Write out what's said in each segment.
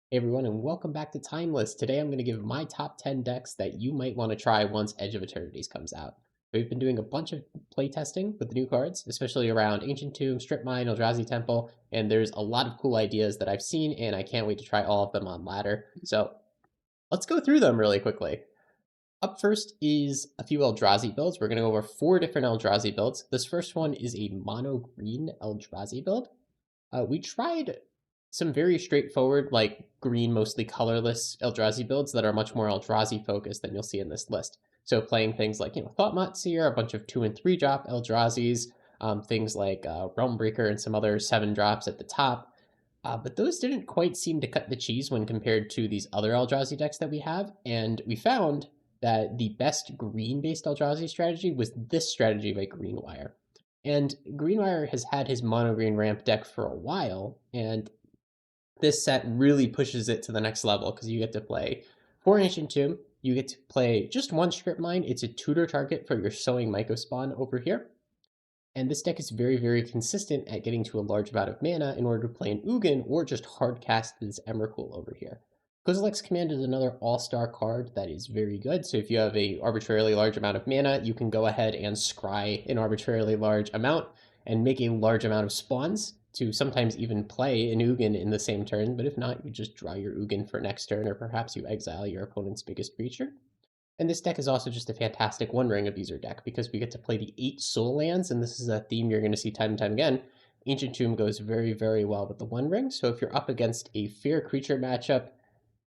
Hey everyone, and welcome back to Timeless. Today I'm going to give my top 10 decks that you might want to try once Edge of Eternities comes out. We've been doing a bunch of playtesting with the new cards, especially around Ancient Tomb, Strip Mine, Eldrazi Temple, and there's a lot of cool ideas that I've seen, and I can't wait to try all of them on ladder. So let's go through them really quickly. Up first is a few Eldrazi builds. We're going to go over 4 different Eldrazi builds. This first one is a mono green Eldrazi build. We tried some very straightforward, like green, mostly colorless Eldrazi builds that are much more Eldrazi focused than you'll see in this list. So playing things like, Thought Seer, a bunch of 2 and 3 drop Eldrazi's, things like Realm Breaker and some other 7 drops at the top. But those didn't quite seem to cut the cheese when compared to these other Eldrazi decks that we have. And we found that the best green-based Eldrazi strategy was this strategy by Greenwire. And Greenwire has had his mono green ramp deck for a while, and this set really pushes it to the next level because you get to play 4 Ancient Tomb, you get to play just 1 Strip Mine. It's a tutor target for your Sowing Mycospawn over here. And this deck is very, very consistent at getting to a large amount of mana in order to play an Ugin or just hard cast this Emrakul over here. Kozilek's Command is another all-star card that is very good. So if you have a arbitrarily large amount of mana, you can go ahead and scry an arbitrarily large amount and make a large amount of spawns to sometimes even play an Ugin in the same turn. But if not, you just draw your Ugin for next turn, or perhaps you exile your opponent's biggest creature. And this deck is also just a fantastic One Ring Abuser deck because we get to play the 8 Soul Lands, and this is a theme you're going to see time and time again. Ancient Tomb goes very, very well with the One Ring, so if you're up against a Fear Creature matchup,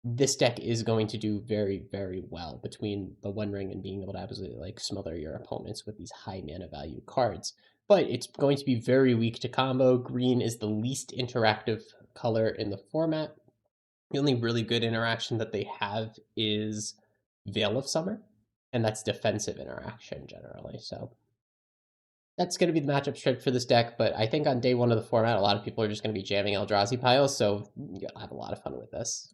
this deck is going to do very, very well between the One Ring and being able to absolutely like smother your opponents with these high mana value cards. But it's going to be very weak to combo. Green is the least interactive color in the format. The only really good interaction that they have is Veil of Summer, and that's defensive interaction generally. So that's going to be the matchup strength for this deck, but I think on day 1 of the format, a lot of people are just going to be jamming Eldrazi piles, so you'll have a lot of fun with this.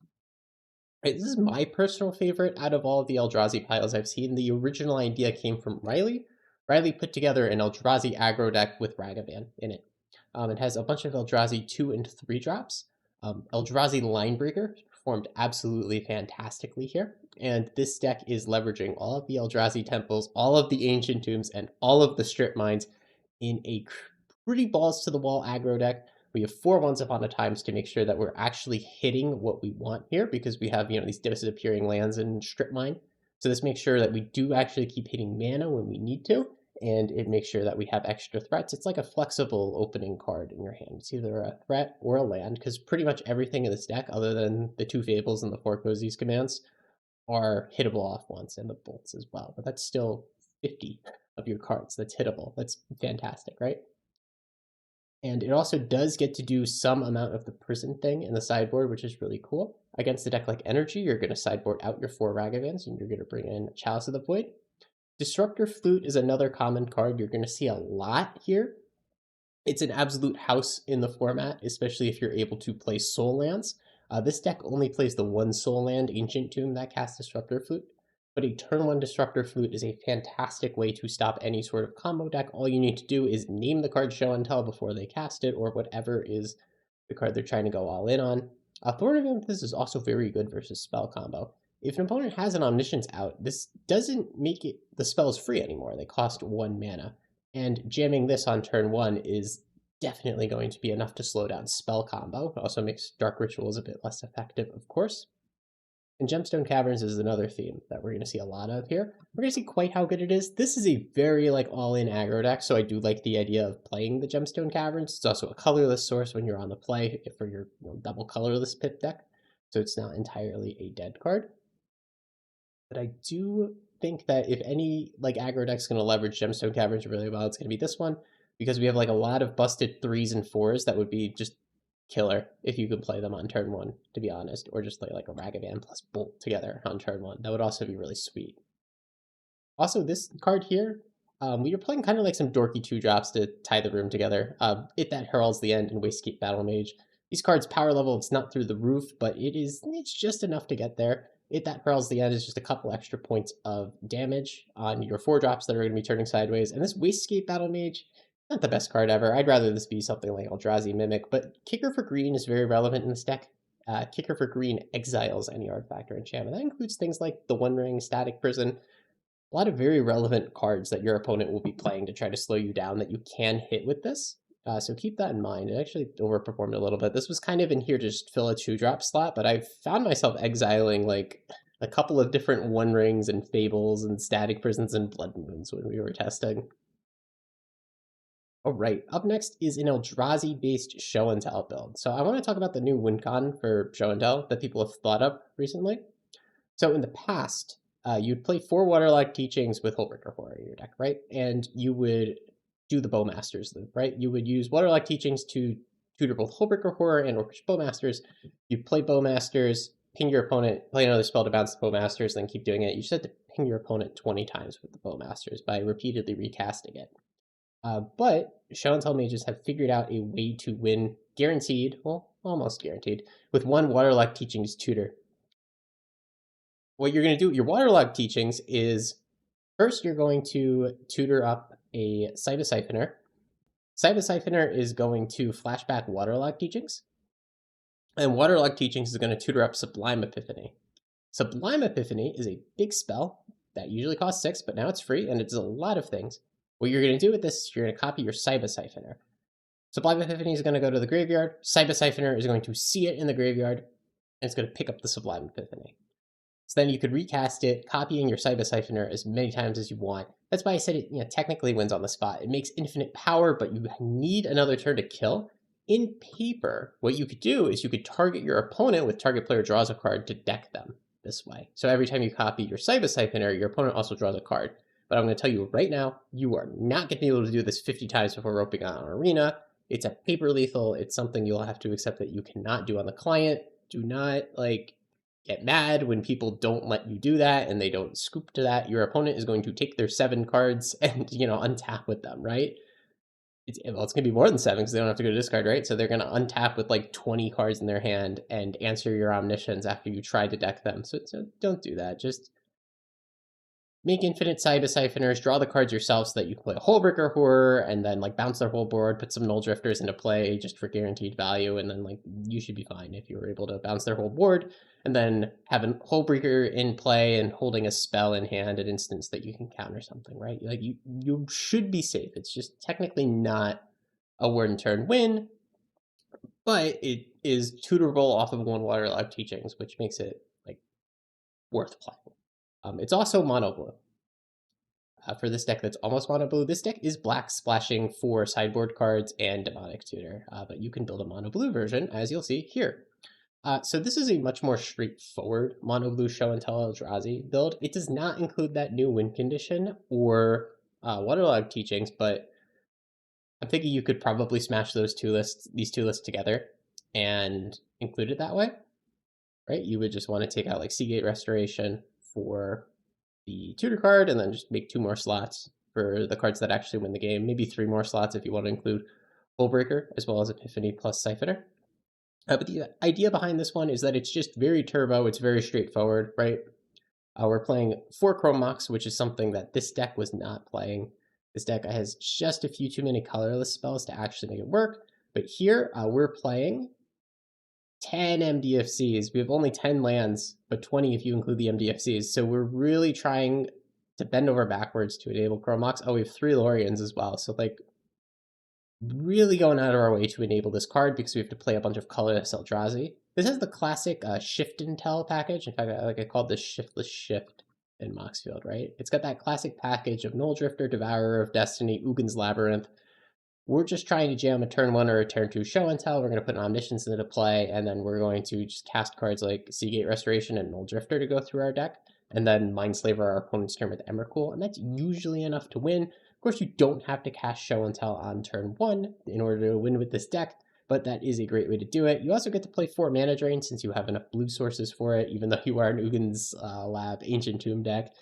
Right, this is my personal favorite out of all of the Eldrazi piles I've seen. The original idea came from Riley. Riley put together an Eldrazi aggro deck with Ragavan in it. It has a bunch of Eldrazi 2 and 3 drops. Eldrazi Linebreaker performed absolutely fantastically here, and this deck is leveraging all of the Eldrazi temples, all of the Ancient Tombs, and all of the Strip Mines in a pretty balls to the wall aggro deck. We have 4 Once Upon a Times to make sure that we're actually hitting what we want here because we have, these disappearing lands in Strip Mine. So this makes sure that we do actually keep hitting mana when we need to, and it makes sure that we have extra threats. It's like a flexible opening card in your hand. It's either a threat or a land, because pretty much everything in this deck, other than the 2 Fables and the 4 Cozies commands, are hittable off once, and the bolts as well. But that's still 50 of your cards that's hittable. That's fantastic, right? And it also does get to do some amount of the prison thing in the sideboard, which is really cool. Against a deck like Energy, you're going to sideboard out your 4 Ragavans, and you're going to bring in Chalice of the Void. Disruptor Flute is another common card you're going to see a lot here. It's an absolute house in the format, especially if you're able to play Soul Lands. This deck only plays the 1 Soul Land, Ancient Tomb, that casts Disruptor Flute. But a turn 1 Disruptor Flute is a fantastic way to stop any sort of combo deck. All you need to do is name the card Show and Tell before they cast it, or whatever is the card they're trying to go all in on. Thorn of Amethyst is also very good versus spell combo. If an opponent has an Omniscience out, this doesn't make it the spells free anymore. They cost 1 mana. And jamming this on turn 1 is definitely going to be enough to slow down spell combo. It also makes Dark Rituals a bit less effective, of course. And Gemstone Caverns is another theme that we're going to see a lot of here. We're going to see quite how good it is. This is a very all-in aggro deck, so I do like the idea of playing the Gemstone Caverns. It's also a colorless source when you're on the play for your double colorless pit deck, so it's not entirely a dead card. But I do think that if any aggro deck's going to leverage Gemstone Caverns really well, it's going to be this one, because we have a lot of busted 3s and 4s that would be just killer if you could play them on turn 1, to be honest, or just play a Ragavan plus Bolt together on turn 1. That would also be really sweet. Also, this card here, we are playing kind of like some dorky 2 drops to tie the room together. It that heralds the end and Wastekeep Battle Mage. These cards power level, it's not through the roof, but it's just enough to get there. It that heralds the end is just a couple extra points of damage on your 4 drops that are going to be turning sideways. And this Wastekeep Battle Mage, not the best card ever. I'd rather this be something like Eldrazi Mimic, but Kicker for green is very relevant in this deck. Kicker for green exiles any artifact or enchantment. That includes things like the One Ring, Static Prison, a lot of very relevant cards that your opponent will be playing to try to slow you down that you can hit with this. So keep that in mind. It actually overperformed a little bit. This was kind of in here to just fill a 2-drop slot, but I found myself exiling like a couple of different One Rings and Fables and Static Prisons and Blood Moons when we were testing. All right, up next is an Eldrazi-based Show and Tell build. So I want to talk about the new win con for Show and Tell that people have thought up recently. So in the past, you'd play 4 Waterlogged Teachings with Hullbreaker Horror in your deck, right? And you would do the Bowmasters loop, right? You would use Waterlogged Teachings to tutor both Hullbreaker Horror and Orcish Bowmasters. You play Bowmasters, ping your opponent, play another spell to bounce the Bowmasters, then keep doing it. You just have to ping your opponent 20 times with the Bowmasters by repeatedly recasting it. But Show and Tell mages have figured out a way to win guaranteed, well, almost guaranteed, with 1 Waterlogged Teachings tutor. What you're going to do with your Waterlogged Teachings is first you're going to tutor up a Cyber Siphoner. Cyber Siphoner is going to flashback Waterlogged Teachings, and Waterlogged Teachings is going to tutor up Sublime Epiphany. Sublime Epiphany is a big spell that usually costs 6, but now it's free, and it does a lot of things. What you're going to do with this is you're going to copy your Cyber Siphoner. Sublime Epiphany is going to go to the graveyard. Cyber Siphoner is going to see it in the graveyard, and it's going to pick up the Sublime Epiphany. So then you could recast it, copying your Cyber Siphoner as many times as you want. That's why I said it technically wins on the spot. It makes infinite power, but you need another turn to kill. In paper, what you could do is you could target your opponent with target player draws a card to deck them this way. So every time you copy your Cyber Siphoner, your opponent also draws a card. But I'm going to tell you right now, you are not going to be able to do this 50 times before roping on an arena. It's a paper lethal. It's something you'll have to accept that you cannot do on the client. Do not get mad when people don't let you do that and they don't scoop to that. Your opponent is going to take their 7 cards and untap with them, right? It's going to be more than 7 because they don't have to go to discard, right? So they're going to untap with like 20 cards in their hand and answer your omniscience after you try to deck them. So don't do that. Just make infinite Cyber Siphoners, draw the cards yourself so that you can play a Hullbreaker Horror and then bounce their whole board, put some Null Drifters into play just for guaranteed value, and then you should be fine if you were able to bounce their whole board and then have a Hullbreaker in play and holding a spell in hand at instance that you can counter something, right? You should be safe. It's just technically not a word and turn win, but it is tutorable off of 1 Waterlogged Teachings, which makes it worth playing. It's also mono blue. For this deck that's almost mono blue, this deck is black splashing for sideboard cards and Demonic Tutor, but you can build a mono blue version, as you'll see here. So this is a much more straightforward mono blue Show and Tell Eldrazi build. It does not include that new win condition or Waterlogged Teachings, but I'm thinking you could probably smash these two lists together and include it that way, right? You would just want to take out Seagate Restoration for the tutor card and then just make 2 more slots for the cards that actually win the game. Maybe 3 more slots if you want to include Hullbreaker as well as Epiphany plus Siphoner. But the idea behind this one is that it's just very turbo. It's very straightforward, right? We're playing 4 Chrome Mox, which is something that this deck was not playing. This deck has just a few too many colorless spells to actually make it work. But here we're playing 10 MDFCs. We have only 10 lands, but 20 if you include the MDFCs. So we're really trying to bend over backwards to enable Chrome Mox. Oh, we have 3 Lorians as well. So really going out of our way to enable this card because we have to play a bunch of colorless Eldrazi. This has the classic Shift and Tell package. In fact, I called this Shiftless Shift in Moxfield, right? It's got that classic package of Null Drifter, Devourer of Destiny, Ugin's Labyrinth. We're just trying to jam a turn 1 or a turn 2 Show and Tell. We're going to put an Omniscience into play, and then we're going to just cast cards like Seagate Restoration and Null Drifter to go through our deck, and then Mindslaver our opponent's turn with Emrakul, and that's usually enough to win. Of course, you don't have to cast Show and Tell on turn 1 in order to win with this deck, but that is a great way to do it. You also get to play 4 Mana Drain since you have enough blue sources for it, even though you are an Ugin's Lab Ancient Tomb deck.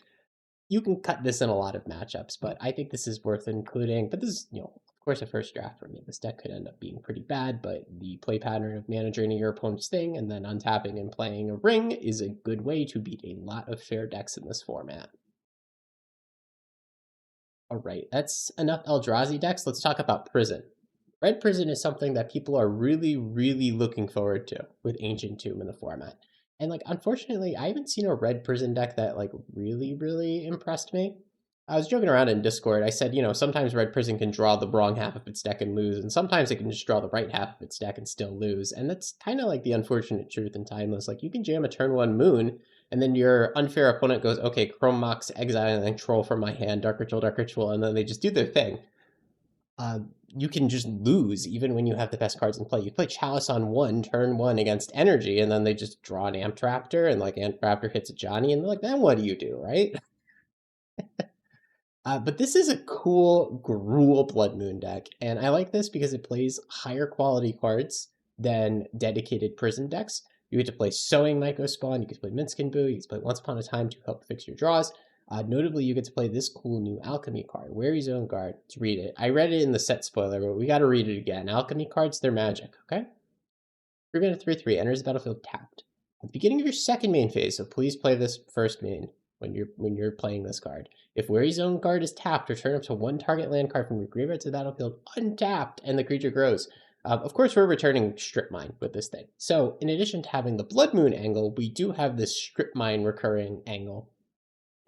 You can cut this in a lot of matchups, but I think this is worth including. But this is, of course, a first draft for me. This deck could end up being pretty bad, but the play pattern of mana draining your opponent's thing and then untapping and playing a ring is a good way to beat a lot of fair decks in this format. All right, that's enough Eldrazi decks. Let's talk about Prison. Red Prison is something that people are really, really looking forward to with Ancient Tomb in the format. And like, unfortunately, I haven't seen a Red Prison deck that like really, really impressed me. I was joking around in Discord. I said, sometimes Red Prison can draw the wrong half of its deck and lose, and sometimes it can just draw the right half of its deck and still lose. And that's kind of like the unfortunate truth in Timeless. Like, you can jam a turn one Moon, and then your unfair opponent goes, okay, Chrome Mox, exile, and then troll from my hand, Dark Ritual, and then they just do their thing. You can just lose even when you have the best cards in play. You play Chalice on one, turn one against Energy, and then they just draw an Amp Raptor, and like Amp Raptor hits a Johnny, and they're like, then what do you do, right? But this is a cool Gruul Blood Moon deck, and I like this because it plays higher quality cards than dedicated prison decks. You get to play Sowing Mycospawn, you get to play Minskin Boo, you get to play Once Upon a Time to help fix your draws. Notably, you get to play this cool new Alchemy card, Wary Zone Guard. Let's read it. I read it in the set spoiler, but we got to read it again. Alchemy cards, they're magic, okay? 3-mana 3/3 enters the battlefield tapped. At the beginning of your second main phase, so please play this first main when you're playing this card. If Wary Zone Guard is tapped, return up to one target land card from your graveyard to the battlefield untapped, and the creature grows. Of course, we're returning Strip Mine with this thing. So, in addition to having the Blood Moon angle, we do have this Strip Mine recurring angle.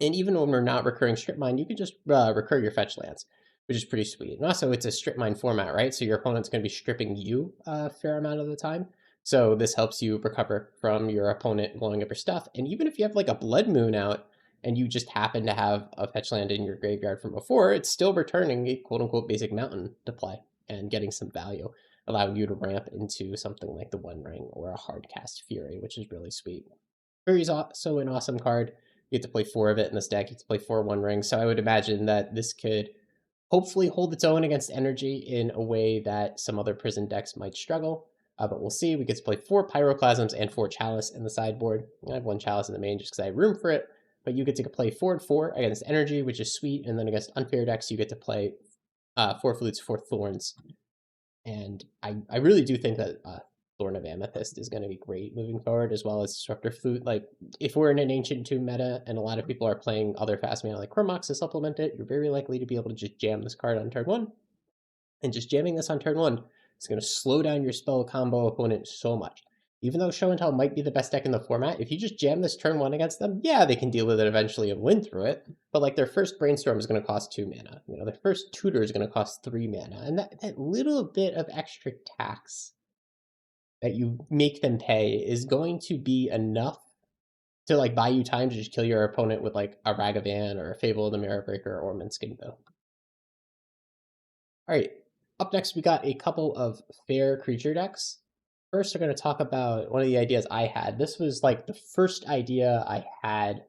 And even when we're not recurring Strip Mine, you can just recur your fetch lands, which is pretty sweet. And also, it's a Strip Mine format, right? So your opponent's going to be stripping you a fair amount of the time. So this helps you recover from your opponent blowing up your stuff. And even if you have like a Blood Moon out and you just happen to have a fetch land in your graveyard from before, it's still returning a quote-unquote basic mountain to play and getting some value, allowing you to ramp into something like the One Ring or a Hardcast Fury, which is really sweet. Fury's also an awesome card. You get to play 4 of it in this deck. You get to play 4 One Rings. So I would imagine that this could hopefully hold its own against Energy in a way that some other prison decks might struggle. But we'll see. We get to play 4 Pyroclasms and 4 Chalice in the sideboard. I have 1 Chalice in the main just because I have room for it. But you get to play 4 and 4 against Energy, which is sweet. And then against unfair decks, you get to play 4 Flutes, 4 Thorns. And I really do think that Thorn of Amethyst is going to be great moving forward, as well as Disruptor Flute. Like, if we're in an Ancient Tomb meta and a lot of people are playing other fast mana like Chrome Mox to supplement it, you're very likely to be able to just jam this card on turn 1. And just jamming this on turn 1 is going to slow down your spell combo opponent so much. Even though Show and Tell might be the best deck in the format, if you just jam this turn 1 against them, yeah, they can deal with it eventually and win through it. But like, their first Brainstorm is going to cost 2 mana. Their first Tutor is going to cost 3 mana. And that little bit of extra tax that you make them pay is going to be enough to like buy you time to just kill your opponent with like a Ragavan or a Fable of the Mirror Breaker or Minskin Bow. Alright, up next we got a couple of fair creature decks. First, we're going to talk about one of the ideas I had. This was like the first idea I had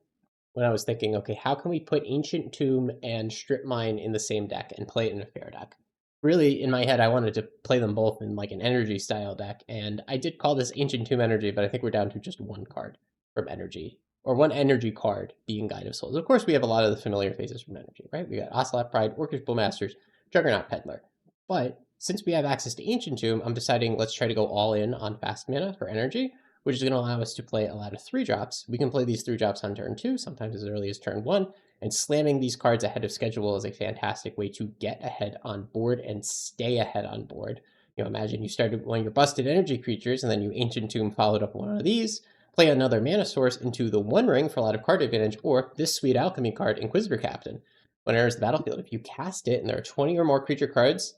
when I was thinking, okay, how can we put Ancient Tomb and Strip Mine in the same deck and play it in a fair deck? Really, in my head, I wanted to play them both in like an Energy style deck, and I did call this Ancient Tomb Energy, but I think we're down to just 1 card from Energy, or 1 Energy card being Guide of Souls. Of course, we have a lot of the familiar faces from Energy, right? We got Ocelot Pride, Orcish Bowmasters, Juggernaut Peddler. But since we have access to Ancient Tomb, I'm deciding let's try to go all in on fast mana for Energy, which is going to allow us to play a lot of 3-drops. We can play these 3-drops on turn 2, sometimes as early as turn 1, and slamming these cards ahead of schedule is a fantastic way to get ahead on board and stay ahead on board. Imagine you started one of your busted energy creatures, and then you Ancient Tomb followed up one of these, play another mana source into the One Ring for a lot of card advantage, or this sweet alchemy card, Inquisitor Captain. When it enters the battlefield, if you cast it and there are 20 or more creature cards,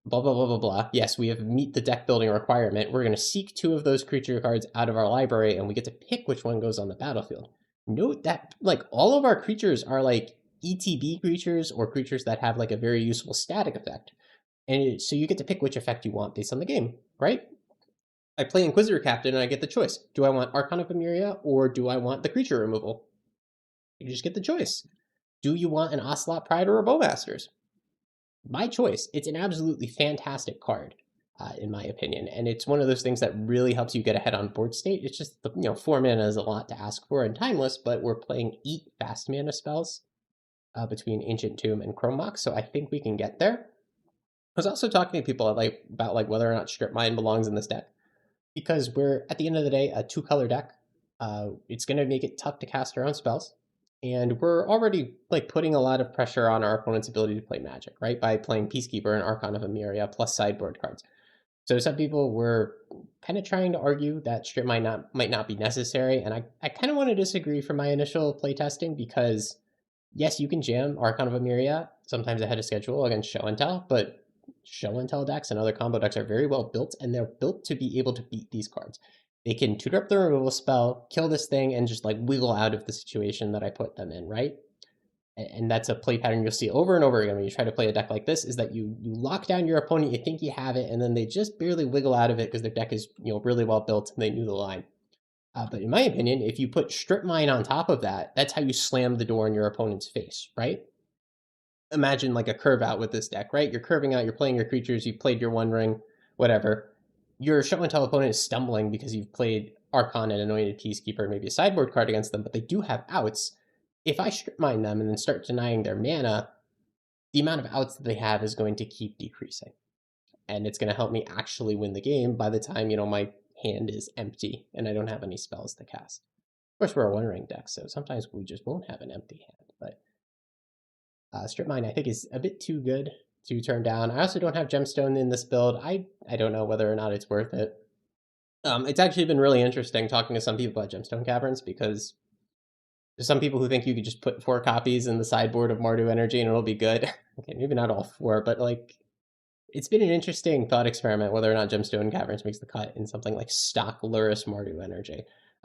blah, blah, blah, blah, blah. Yes, we have meet the deck building requirement. We're going to seek 2 of those creature cards out of our library, and we get to pick which one goes on the battlefield. Note that like all of our creatures are like ETB creatures or creatures that have like a very useful static effect. And so you get to pick which effect you want based on the game, right? I play Inquisitor Captain and I get the choice. Do I want Archon of Emeria or do I want the creature removal? You just get the choice. Do you want an Ocelot Pride or a Bowmasters? My choice. It's an absolutely fantastic card. In my opinion, and it's one of those things that really helps you get ahead on board state. It's just 4 mana is a lot to ask for in Timeless, but we're playing 8 fast mana spells between Ancient Tomb and Chrome Mox, so I think we can get there. I was also talking to people about whether or not Strip Mine belongs in this deck, because we're at the end of the day a 2-color deck. It's going to make it tough to cast our own spells, and we're already like putting a lot of pressure on our opponent's ability to play Magic, right? By playing Peacekeeper and Archon of Emeria plus sideboard cards. So some people were kind of trying to argue that strip might not be necessary, and I kind of want to disagree from my initial playtesting because yes, you can jam Archon of Emeria sometimes ahead of schedule against Show and Tell, but Show and Tell decks and other combo decks are very well built, and they're built to be able to beat these cards. They can tutor up the removal spell, kill this thing, and just like wiggle out of the situation that I put them in, right? And that's a play pattern you'll see over and over again when you try to play a deck like this, is that you lock down your opponent, you think you have it, and then they just barely wiggle out of it because their deck is really well built and they knew the line. But in my opinion, if you put Strip Mine on top of that, that's how you slam the door in your opponent's face, right? Imagine like a curve out with this deck, right? You're curving out, you're playing your creatures, you've played your One Ring, whatever. Your Show and Tell opponent is stumbling because you've played Archon and Anointed Peacekeeper, maybe a sideboard card against them, but they do have outs. If I strip mine them and then start denying their mana, the amount of outs that they have is going to keep decreasing. And it's going to help me actually win the game by the time, my hand is empty and I don't have any spells to cast. Of course, we're a One Ring deck, so sometimes we just won't have an empty hand. But Strip Mine, I think, is a bit too good to turn down. I also don't have Gemstone in this build. I don't know whether or not it's worth it. It's actually been really interesting talking to some people about Gemstone Caverns, because there's some people who think you could just put 4 copies in the sideboard of Mardu Energy and it'll be good. Okay, maybe not all 4, but like, it's been an interesting thought experiment whether or not Gemstone Caverns makes the cut in something like stock Luris Mardu Energy.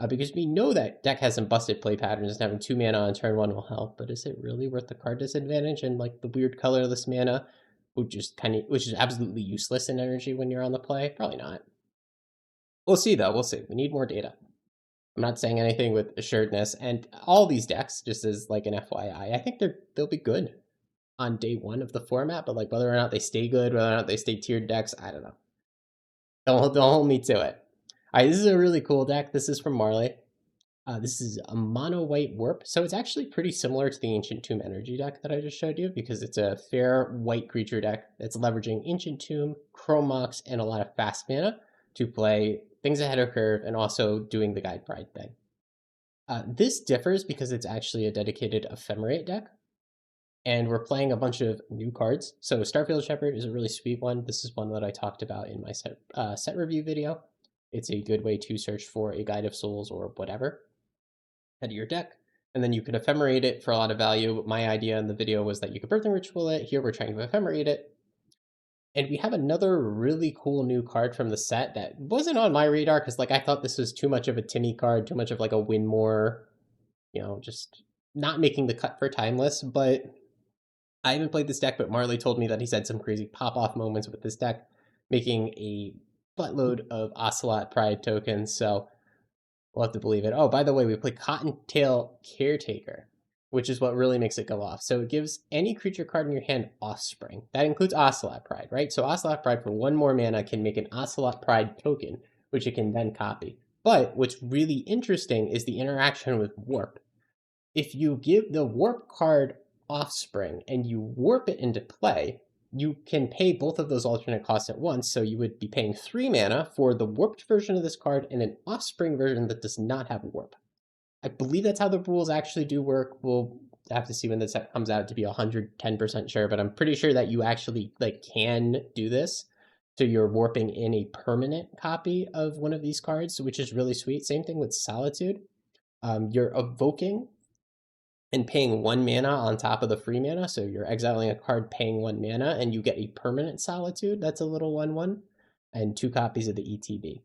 Because we know that deck has some busted play patterns, and having 2 mana on turn 1 will help, but is it really worth the card disadvantage and like the weird colorless mana, which is absolutely useless in energy when you're on the play? Probably not. We'll see though, we'll see. We need more data. I'm not saying anything with assuredness, and all these decks, just as like an FYI, I think they'll be good on day 1 of the format, but like whether or not they stay good, whether or not they stay tiered decks, I don't know. Don't hold me to it. All right, this is a really cool deck. This is from Marley. This is a mono white warp, so it's actually pretty similar to the Ancient Tomb energy deck that I just showed you, because it's a fair white creature deck that's leveraging Ancient Tomb, Chrome Mox, and a lot of fast mana to play things ahead of curve and also doing the Guide Pride thing. This differs because it's actually a dedicated Ephemerate deck, and we're playing a bunch of new cards. So Starfield Shepherd is a really sweet one. This is one that I talked about in my set review video. It's a good way to search for a Guide of Souls or whatever out of your deck, and then you could Ephemerate it for a lot of value. My idea in the video was that you could Birthing Ritual it. Here we're trying to Ephemerate it. And we have another really cool new card from the set that wasn't on my radar, because like I thought this was too much of a Timmy card, too much of like a win more, just not making the cut for Timeless. But I haven't played this deck, but Marley told me that he's had some crazy pop-off moments with this deck, making a buttload of Ocelot Pride tokens, so we'll have to believe it. Oh, by the way, we play Cottontail Caretaker, which is what really makes it go off. So it gives any creature card in your hand Offspring. That includes Ocelot Pride, right? So Ocelot Pride for 1 more mana can make an Ocelot Pride token, which it can then copy. But what's really interesting is the interaction with Warp. If you give the Warp card Offspring and you warp it into play, you can pay both of those alternate costs at once, so you would be paying 3 mana for the warped version of this card and an Offspring version that does not have warp. I believe that's how the rules actually do work. We'll have to see when the set comes out to be 110% sure, but I'm pretty sure that you actually can do this. So you're warping in a permanent copy of one of these cards, which is really sweet. Same thing with Solitude. You're evoking and paying 1 mana on top of the free mana. So you're exiling a card, paying 1 mana, and you get a permanent Solitude. That's a little 1/1, and 2 copies of the ETB.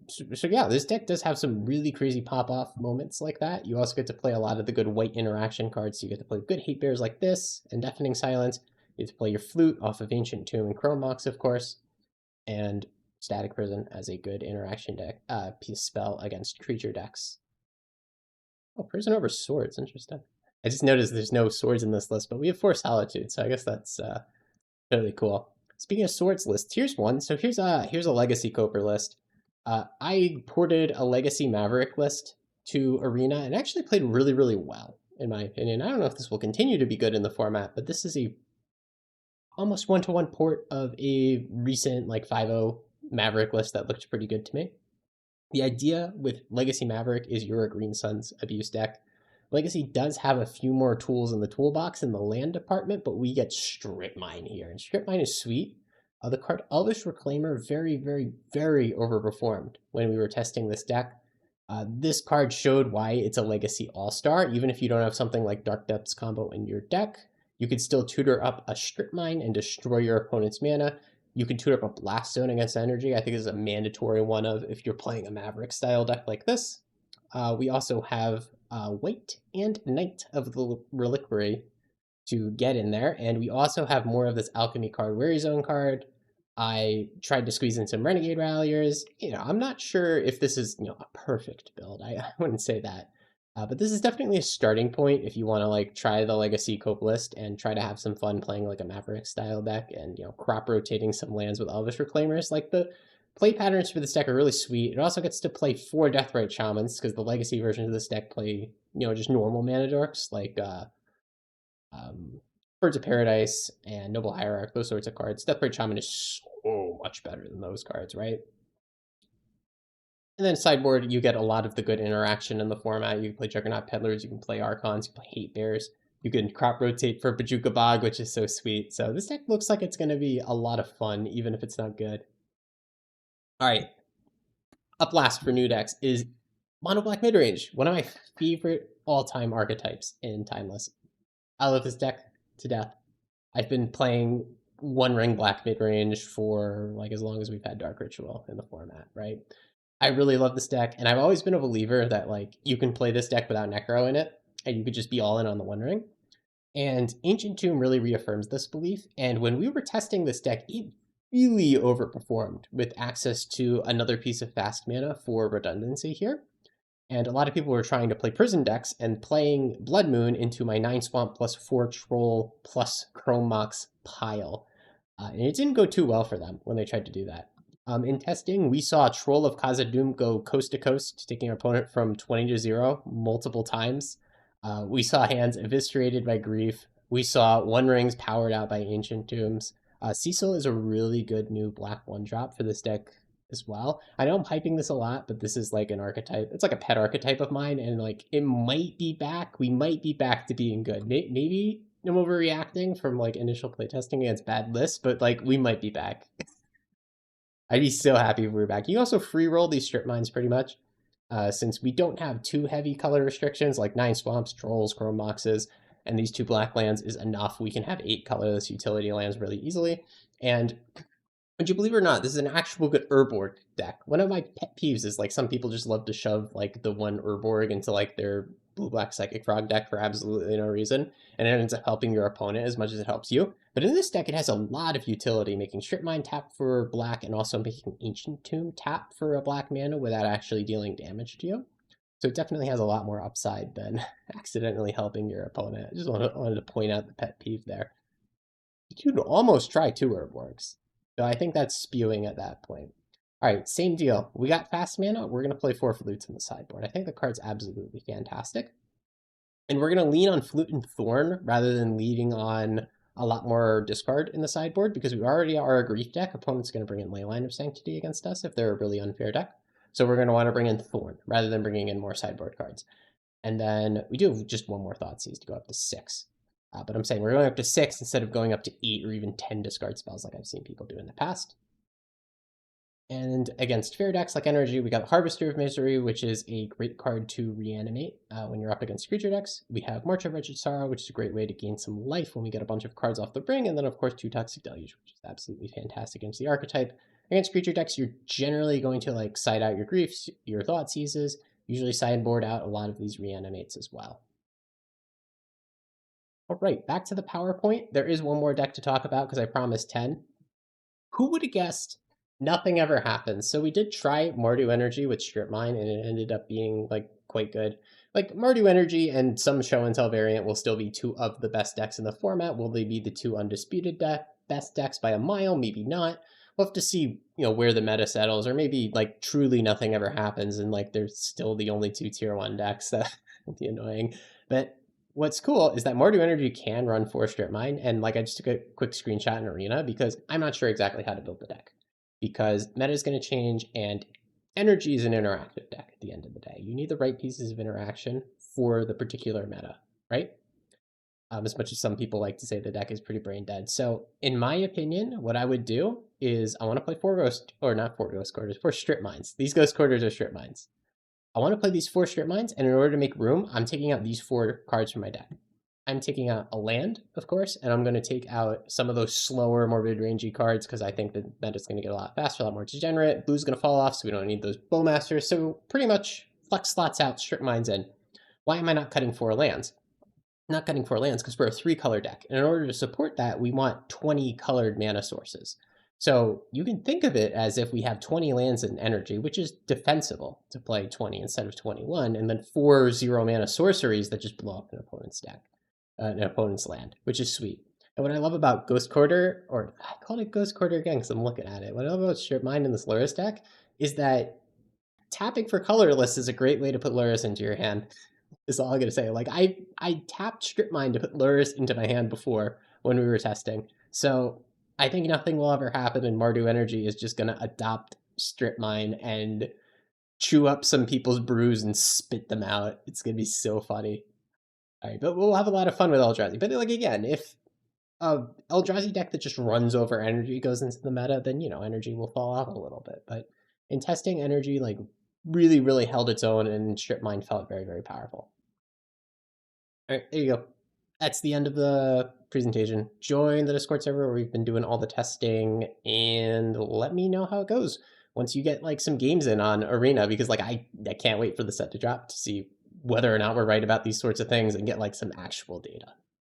So yeah, this deck does have some really crazy pop-off moments like that. You also get to play a lot of the good white interaction cards. So you get to play good Hate Bears like this, and Deafening Silence. You get to play your Flute off of Ancient Tomb and Chrome Mox, of course, and Static Prison as a good interaction deck piece spell against creature decks. Oh, Prison over Swords, interesting. I just noticed there's no swords in this list, but we have 4 Solitude, so I guess that's really cool. Speaking of swords lists, here's one. So here's a Legacy Coper list. I ported a Legacy Maverick list to Arena and actually played really, really well, in my opinion. I don't know if this will continue to be good in the format, but this is a almost 1-to-1 port of a recent 5-0 Maverick list that looked pretty good to me. The idea with Legacy Maverick is you're a Green Suns abuse deck. Legacy does have a few more tools in the toolbox in the land department, but we get Strip Mine here. And Strip Mine is sweet. The card Elvish Reclaimer very, very, very overperformed when we were testing this deck. This card showed why it's a Legacy All-Star. Even if you don't have something like Dark Depths combo in your deck, you could still tutor up a Strip Mine and destroy your opponent's mana. You can tutor up a Blast Zone against energy. I think this is a mandatory one of if you're playing a Maverick style deck like this. We also have White and Knight of the Reliquary to get in there, and we also have more of this Alchemy card, Weary Zone card. I tried to squeeze in some Renegade Ralliers. I'm not sure if this is a perfect build. I wouldn't say that, but this is definitely a starting point if you want to like try the Legacy Cope list and try to have some fun playing like a Maverick style deck and crop rotating some lands with Elvish Reclaimers. Like the play patterns for this deck are really sweet. It also gets to play 4 Deathrite Shamans because the Legacy version of this deck play just normal mana dorks like Birds of Paradise and Noble Hierarch, those sorts of cards. Deathrite Shaman is so much better than those cards, right? And then sideboard, you get a lot of the good interaction in the format. You can play Juggernaut Peddlers, you can play Archons, you can play Hate Bears. You can crop rotate for Bajuka Bog, which is so sweet. So this deck looks like it's going to be a lot of fun, even if it's not good. All right. Up last for new decks is Mono Black Midrange, one of my favorite all-time archetypes in Timeless. I love this deck to death. I've been playing One Ring Black Midrange for like as long as we've had Dark Ritual in the format, right? I really love this deck, and I've always been a believer that like you can play this deck without Necro in it, and you could just be all in on the One Ring. And Ancient Tomb really reaffirms this belief, and when we were testing this deck, it really overperformed with access to another piece of fast mana for redundancy here. And a lot of people were trying to play prison decks and playing Blood Moon into my 9 Swamp plus 4 Troll plus Chrome Mox pile. And it didn't go too well for them when they tried to do that. In testing, we saw Troll of Khazad-dûm go coast to coast, taking our opponent from 20 to 0 multiple times. We saw hands eviscerated by Grief. We saw One Rings powered out by Ancient Tombs. Cecil is a really good new black 1-drop for this deck as well. I know I'm hyping this a lot, but this is like an archetype. It's like a pet archetype of mine, and like it might be back. We might be back to being good. Maybe I'm overreacting from like initial playtesting against bad lists, but like we might be back. I'd be so happy if we were back. You also free roll these strip mines pretty much, since we don't have too heavy color restrictions like 9 swamps, trolls, chrome moxes, and these 2 black lands is enough. We can have 8 colorless utility lands really easily. And would you believe it or not, this is an actual good Urborg deck. One of my pet peeves is like some people just love to shove like the one Urborg into like their blue-black Psychic Frog deck for absolutely no reason, and it ends up helping your opponent as much as it helps you. But in this deck, it has a lot of utility, making Strip Mine tap for black and also making Ancient Tomb tap for a black mana without actually dealing damage to you. So it definitely has a lot more upside than accidentally helping your opponent. I just wanted to point out the pet peeve there. You could almost try 2 Urborgs. So I think that's spewing at that point. All right, same deal. We got fast mana. We're going to play 4 Flutes in the sideboard. I think the card's absolutely fantastic. And we're going to lean on Flute and Thorn rather than leading on a lot more discard in the sideboard because we already are a Grief deck. Opponent's going to bring in Leyline of Sanctity against us if they're a really unfair deck. So we're going to want to bring in Thorn rather than bringing in more sideboard cards. And then we do have just one more Thoughtseize to go up to 6. But I'm saying we're going up to 6 instead of going up to 8 or even 10 discard spells like I've seen people do in the past. And against fair decks like Energy, we got Harvester of Misery, which is a great card to reanimate when you're up against creature decks. We have March of Wretched Sorrow, which is a great way to gain some life when we get a bunch of cards off the ring. And then, of course, 2 Toxic Deluge, which is absolutely fantastic against the archetype. Against creature decks, you're generally going to like side out your Griefs, your Thoughtseizes, usually sideboard out a lot of these reanimates as well. All right, back to the PowerPoint. There is one more deck to talk about because I promised 10. Who would have guessed nothing ever happens? So we did try Mardu Energy with Strip Mine, and it ended up being like quite good. Like Mardu Energy and some Show and Tell variant will still be 2 of the best decks in the format. Will they be the 2 undisputed best decks by a mile? Maybe not. We'll have to see, where the meta settles, or maybe like truly nothing ever happens, and like there's still the only 2 tier 1 decks. That would be annoying, but. What's cool is that Mardu Energy can run 4 Strip Mine, and like I just took a quick screenshot in Arena because I'm not sure exactly how to build the deck. Because meta is going to change, and Energy is an interactive deck at the end of the day. You need the right pieces of interaction for the particular meta, right? As much as some people like to say the deck is pretty brain dead. So, in my opinion, what I would do is I want to play four ghost quarters, four strip mines. These ghost quarters are strip mines. I want to play these four strip mines, and in order to make room, I'm taking out these four cards from my deck. I'm taking out a land, of course, and I'm going to take out some of those slower, more mid-rangey cards because I think that it's going to get a lot faster, a lot more degenerate. Blue's going to fall off, so we don't need those Bowmasters. So pretty much flex slots out, strip mines in. Why am I not cutting four lands? Not cutting four lands because we're a 3-color deck. And in order to support that, we want 20 colored mana sources. So you can think of it as if we have 20 lands in energy, which is defensible to play 20 instead of 21, and then 4 0-mana sorceries that just blow up an opponent's deck, an opponent's land, which is sweet. And what I love about Ghost Quarter, or I called it Ghost Quarter again because I'm looking at it. What I love about Strip Mine in this Lurrus deck is that tapping for colorless is a great way to put Lurrus into your hand. Is all I'm gonna say. Like I tapped Strip Mine to put Lurrus into my hand before when we were testing. So I think nothing will ever happen, and Mardu Energy is just gonna adopt Strip Mine and chew up some people's brews and spit them out. It's gonna be so funny. All right, but we'll have a lot of fun with Eldrazi. But like again, if a Eldrazi deck that just runs over energy goes into the meta, then energy will fall off a little bit. But in testing, energy like really, really held its own, and Strip Mine felt very, very powerful. All right, there you go. That's the end of the presentation. Join the Discord server where we've been doing all the testing, and let me know how it goes once you get like some games in on Arena, because like I can't wait for the set to drop to see whether or not we're right about these sorts of things and get like some actual data.